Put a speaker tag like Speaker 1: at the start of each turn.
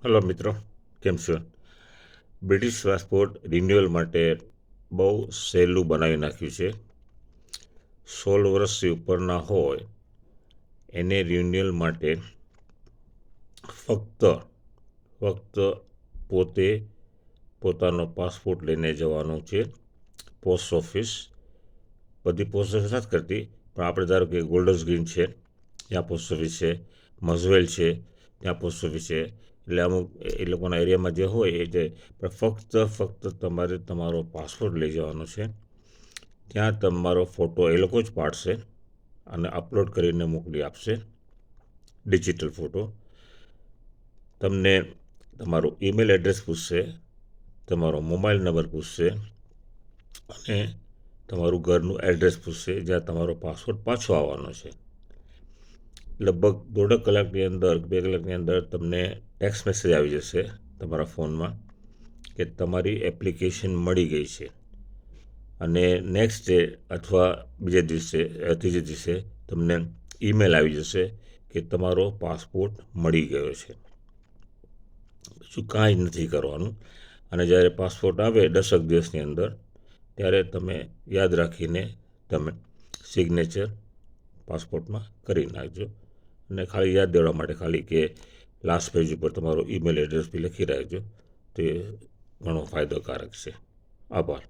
Speaker 1: Hello મિત્રો, કેમ છો? બ્રિટિશ પાસપોર્ટ રિન્યુઅલ માટે બહુ સહેલું બનાવી નાખ્યું છે. 16 વર્ષથી ઉપરના હોય એને રિન્યુઅલ માટે ફક્ત પોતે પોતાનો પાસપોર્ટ લઈને જવાનું છે પોસ્ટ ઓફિસ. બધી પોસ્ટ ઓફિસ નથી કરતી, પણ આપણે ધારો કે ગોલ્ડર્સ ગ્રીન છે ત્યાં પોસ્ટ ઓફિસ છે, મઝવેલ છે ત્યાં પોસ્ટ ઓફિસ છે, એટલે અમુક એ લોકોના એરિયામાં જે હોય એ જે પણ ફક્ત તમારે તમારો પાસપોર્ટ લઈ જવાનો છે. ત્યાં તમારો ફોટો એ લોકો જ પાડશે અને અપલોડ કરીને મોકલી આપશે, ડિજિટલ ફોટો. તમને તમારું ઈમેલ એડ્રેસ પૂછશે, તમારો મોબાઈલ નંબર પૂછશે અને તમારું ઘરનું એડ્રેસ પૂછશે જ્યાં તમારો પાસપોર્ટ પાછો આવવાનો છે. લગભગ દોઢ કલાકની અંદર 2 કલાકની અંદર તમને ટેક્સ્ટ મેસેજ આવી જશે તમારા ફોનમાં કે તમારી એપ્લિકેશન મળી ગઈ છે. અને નેક્સ્ટ ડે અથવા બીજે દિવસે ત્રીજે દિવસે તમને ઈમેલ આવી જશે કે તમારો પાસપોર્ટ મળી ગયો છે. બીજું કાંઈ જ નથી કરવાનું. અને જ્યારે પાસપોર્ટ આવે 10 દિવસની અંદર, ત્યારે તમે યાદ રાખીને તમે સિગ્નેચર પાસપોર્ટમાં કરી નાખજો. અને ખાલી યાદ દેવા માટે ખાલી કે લાસ્ટ પેજ ઉપર તમારો ઈમેલ એડ્રેસ બી લખી રાખજો. તો એ ઘણો ફાયદાકારક છે. આભાર.